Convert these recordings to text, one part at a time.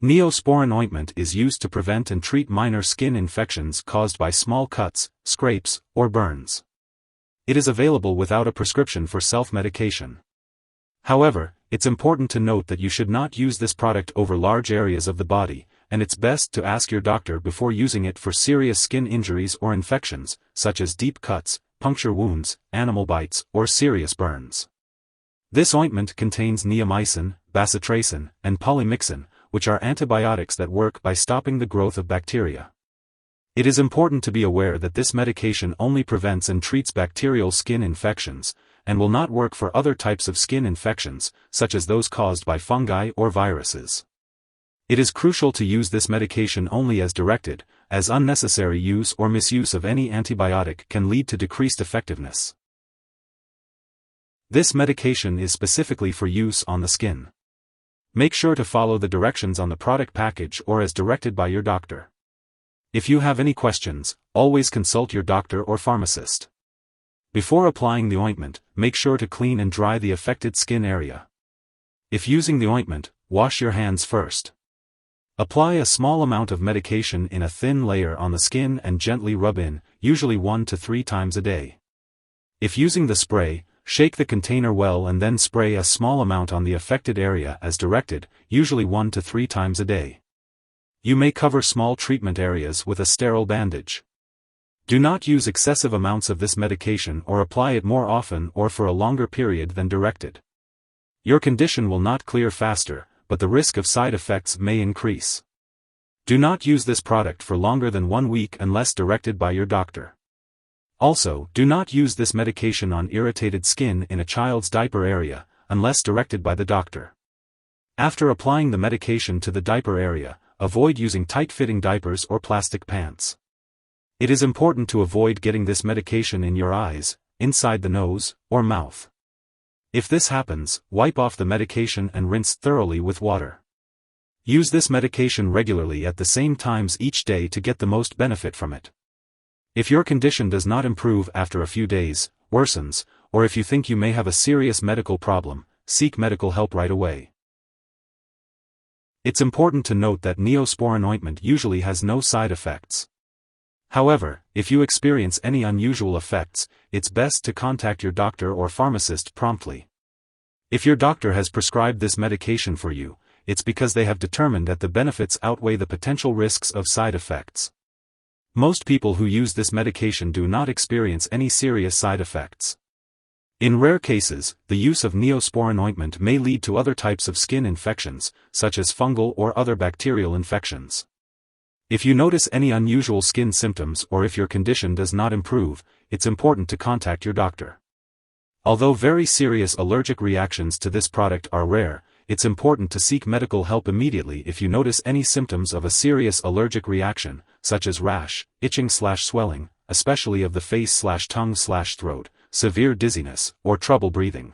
Neosporin ointment is used to prevent and treat minor skin infections caused by small cuts, scrapes, or burns. It is available without a prescription for self-medication. However, it's important to note that you should not use this product over large areas of the body, and it's best to ask your doctor before using it for serious skin injuries or infections, such as deep cuts, puncture wounds, animal bites, or serious burns. This ointment contains neomycin, bacitracin, and polymyxin, which are antibiotics that work by stopping the growth of bacteria. It is important to be aware that this medication only prevents and treats bacterial skin infections, and will not work for other types of skin infections, such as those caused by fungi or viruses. It is crucial to use this medication only as directed, as unnecessary use or misuse of any antibiotic can lead to decreased effectiveness. This medication is specifically for use on the skin. Make sure to follow the directions on the product package or as directed by your doctor. If you have any questions, always consult your doctor or pharmacist. Before applying the ointment, make sure to clean and dry the affected skin area. If using the ointment, wash your hands first. Apply a small amount of medication in a thin layer on the skin and gently rub in, usually 1 to 3 times a day. If using the spray, shake the container well and then spray a small amount on the affected area as directed, usually 1 to 3 times a day. You may cover small treatment areas with a sterile bandage. Do not use excessive amounts of this medication or apply it more often or for a longer period than directed. Your condition will not clear faster, but the risk of side effects may increase. Do not use this product for longer than 1 week unless directed by your doctor. Also, do not use this medication on irritated skin in a child's diaper area, unless directed by the doctor. After applying the medication to the diaper area, avoid using tight-fitting diapers or plastic pants. It is important to avoid getting this medication in your eyes, inside the nose, or mouth. If this happens, wipe off the medication and rinse thoroughly with water. Use this medication regularly at the same times each day to get the most benefit from it. If your condition does not improve after a few days, worsens, or if you think you may have a serious medical problem, seek medical help right away. It's important to note that Neosporin ointment usually has no side effects. However, if you experience any unusual effects, it's best to contact your doctor or pharmacist promptly. If your doctor has prescribed this medication for you, it's because they have determined that the benefits outweigh the potential risks of side effects. Most people who use this medication do not experience any serious side effects. In rare cases, the use of Neosporin ointment may lead to other types of skin infections, such as fungal or other bacterial infections. If you notice any unusual skin symptoms or if your condition does not improve, it's important to contact your doctor. Although very serious allergic reactions to this product are rare, it's important to seek medical help immediately if you notice any symptoms of a serious allergic reaction, such as rash, itching/swelling, especially of the face/tongue/throat, severe dizziness, or trouble breathing.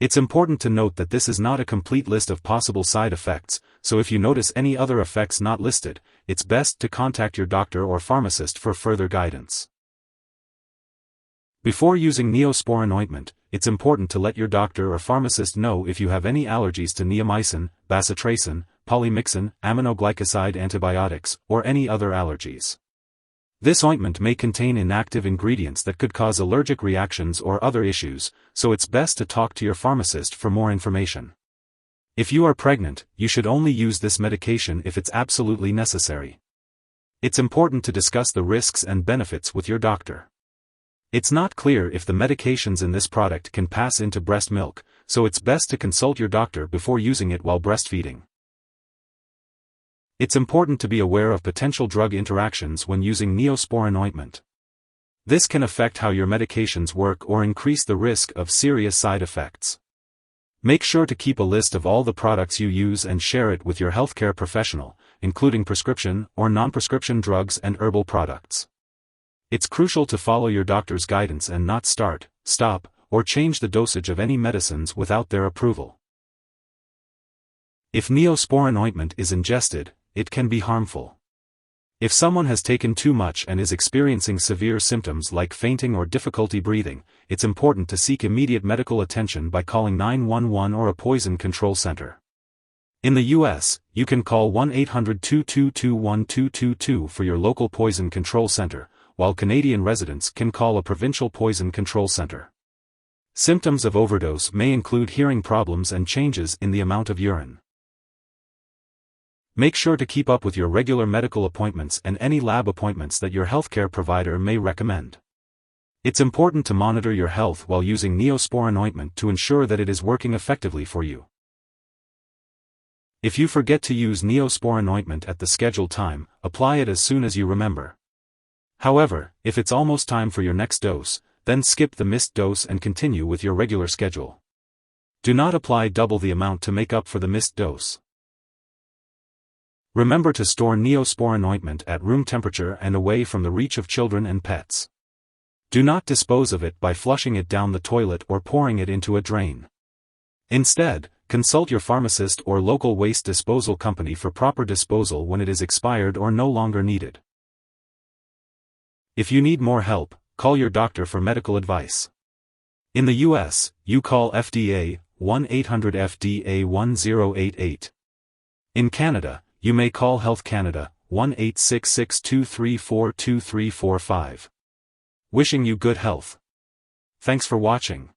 It's important to note that this is not a complete list of possible side effects, so if you notice any other effects not listed, it's best to contact your doctor or pharmacist for further guidance. Before using Neosporin ointment, it's important to let your doctor or pharmacist know if you have any allergies to neomycin, bacitracin, polymyxin, aminoglycoside antibiotics, or any other allergies. This ointment may contain inactive ingredients that could cause allergic reactions or other issues, so it's best to talk to your pharmacist for more information. If you are pregnant, you should only use this medication if it's absolutely necessary. It's important to discuss the risks and benefits with your doctor. It's not clear if the medications in this product can pass into breast milk, so it's best to consult your doctor before using it while breastfeeding. It's important to be aware of potential drug interactions when using Neosporin ointment. This can affect how your medications work or increase the risk of serious side effects. Make sure to keep a list of all the products you use and share it with your healthcare professional, including prescription or non-prescription drugs and herbal products. It's crucial to follow your doctor's guidance and not start, stop, or change the dosage of any medicines without their approval. If Neosporin ointment is ingested, it can be harmful. If someone has taken too much and is experiencing severe symptoms like fainting or difficulty breathing, it's important to seek immediate medical attention by calling 911 or a poison control center. In the US, you can call 1-800-222-1222 for your local poison control center, while Canadian residents can call a provincial poison control center. Symptoms of overdose may include hearing problems and changes in the amount of urine. Make sure to keep up with your regular medical appointments and any lab appointments that your healthcare provider may recommend. It's important to monitor your health while using Neosporin Ointment to ensure that it is working effectively for you. If you forget to use Neosporin Ointment at the scheduled time, apply it as soon as you remember. However, if it's almost time for your next dose, then skip the missed dose and continue with your regular schedule. Do not apply double the amount to make up for the missed dose. Remember to store Neosporin Ointment at room temperature and away from the reach of children and pets. Do not dispose of it by flushing it down the toilet or pouring it into a drain. Instead, consult your pharmacist or local waste disposal company for proper disposal when it is expired or no longer needed. If you need more help, call your doctor for medical advice. In the US, you call FDA, 1-800-FDA-1088. In Canada, you may call Health Canada, 1-866-234-2345. Wishing you good health. Thanks for watching.